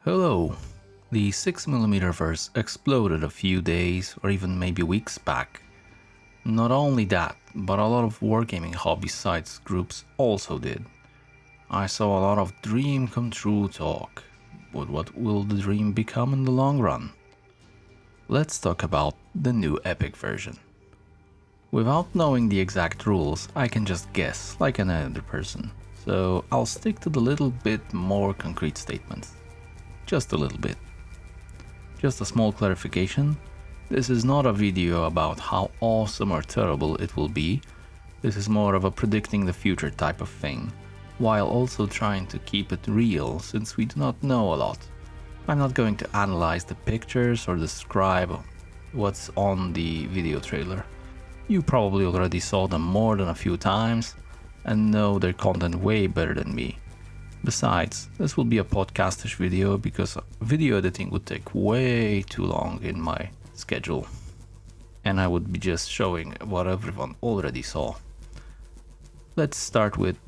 Hello. The 6mm verse exploded a few days or even maybe weeks back. Not only that, but a lot of wargaming hobby sites groups also did. I saw a lot of dream come true talk, but what will the dream become in the long run? Let's talk about the new Epic version. Without knowing the exact rules, I can just guess like any other person, so I'll stick to the little bit more concrete statements. Just a little bit. Just a small clarification, this is not a video about how awesome or terrible it will be, this is more of a predicting the future type of thing, while also trying to keep it real since we do not know a lot. I'm not going to analyze the pictures or describe what's on the video trailer. You probably already saw them more than a few times and know their content way better than me. Besides, this will be a podcastish video because video editing would take way too long in my schedule. And I would be just showing what everyone already saw. Let's start with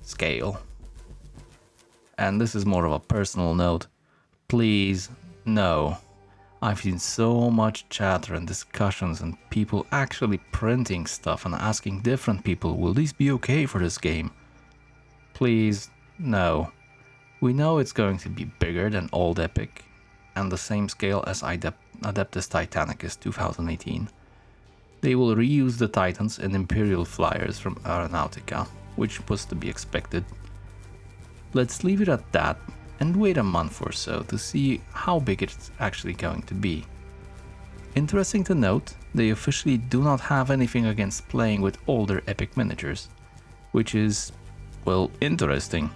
scale. And this is more of a personal note. Please, no. I've seen so much chatter and discussions and people actually printing stuff and asking different people, will these be okay for this game? Please, no. We know it's going to be bigger than Old Epic and the same scale as Adeptus Titanicus 2018. They will reuse the Titans and Imperial flyers from Aeronautica, which was to be expected. Let's leave it at that and wait a month or so to see how big it's actually going to be. Interesting to note, they officially do not have anything against playing with older Epic miniatures, which is, well, interesting.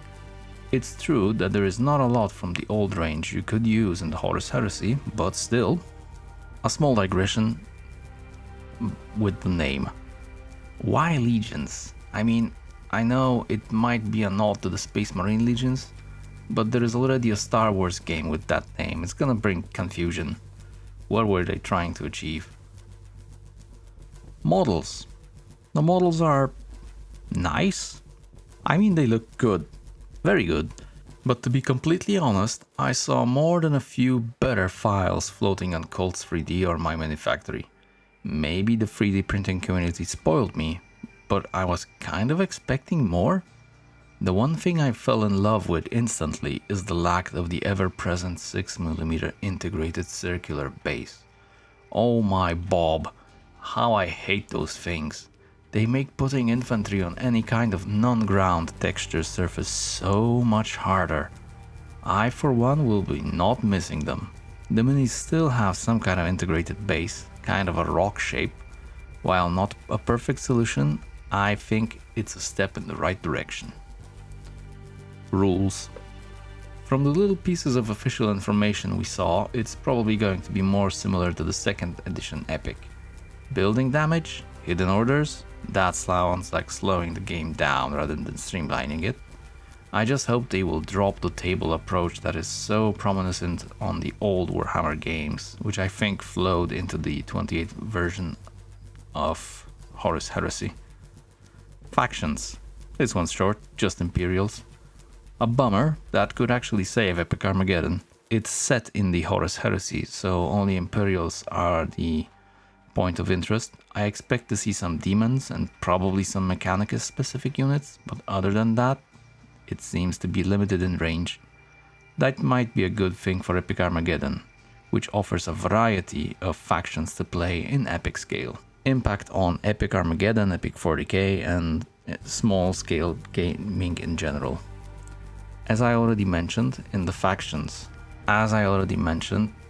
It's true that there is not a lot from the old range you could use in the Horus Heresy, but still. A small digression with the name. Why Legions? I mean, I know it might be a nod to the Space Marine Legions, but there is already a Star Wars game with that name. It's gonna bring confusion. What were they trying to achieve? Models. The models are nice. I mean, they look good. Very good. But to be completely honest, I saw more than a few better files floating on Colts 3D or My Manufactory. Maybe the 3D printing community spoiled me, but I was kind of expecting more. The one thing I fell in love with instantly is the lack of the ever-present 6mm integrated circular base. Oh my Bob, how I hate those things. They make putting infantry on any kind of non-ground texture surface so much harder. I for one will be not missing them. The minis still have some kind of integrated base, kind of a rock shape. While not a perfect solution, I think it's a step in the right direction. Rules. From the little pieces of official information we saw, it's probably going to be more similar to the 2nd edition Epic. Building damage, hidden orders, that sounds like slowing the game down rather than streamlining it. I just hope they will drop the table approach that is so prominent on the old Warhammer games, which I think flowed into the 28th version of Horus Heresy. Factions. This one's short, just Imperials. A bummer, that could actually save Epic Armageddon. It's set in the Horus Heresy, so only Imperials are the point of interest. I expect to see some demons and probably some Mechanicus specific units, but other than that, it seems to be limited in range. That might be a good thing for Epic Armageddon, which offers a variety of factions to play in epic scale. Impact on Epic Armageddon, Epic 40k, and small scale gaming in general. As I already mentioned,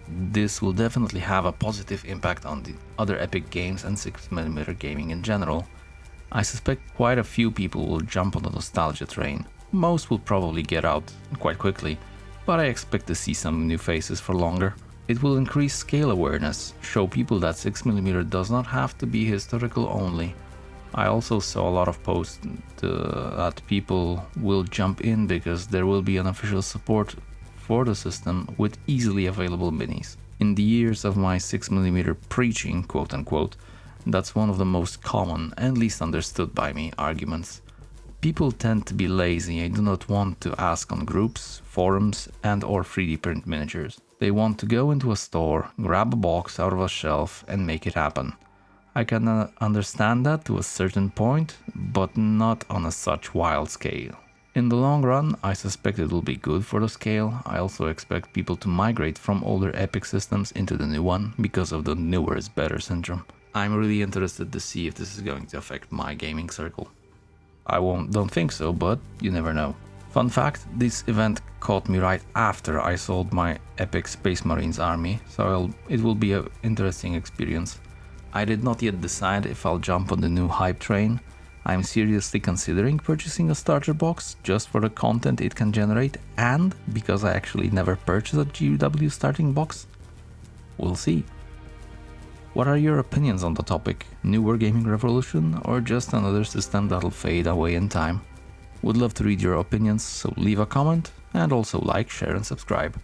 this will definitely have a positive impact on the other Epic games and 6mm gaming in general. I suspect quite a few people will jump on the nostalgia train. Most will probably get out quite quickly, but I expect to see some new faces for longer. It will increase scale awareness, show people that 6mm does not have to be historical only. I also saw a lot of posts that people will jump in because there will be an official support for the system with easily available minis. In the years of my 6mm preaching, quote unquote, that's one of the most common and least understood by me arguments. People tend to be lazy and do not want to ask on groups, forums, and or 3D print miniatures. They want to go into a store, grab a box out of a shelf and make it happen. I can understand that to a certain point, but not on a such wild scale. In the long run, I suspect it will be good for the scale. I also expect people to migrate from older Epic systems into the new one because of the newer is better syndrome. I'm really interested to see if this is going to affect my gaming circle. Don't think so, but you never know. Fun fact, this event caught me right after I sold my Epic Space Marines army, so it will be an interesting experience. I did not yet decide if I'll jump on the new hype train. I'm seriously considering purchasing a starter box just for the content it can generate and because I actually never purchased a GW starting box. We'll see. What are your opinions on the topic? New Wargaming Revolution or just another system that'll fade away in time? Would love to read your opinions, so leave a comment and also like, share and subscribe.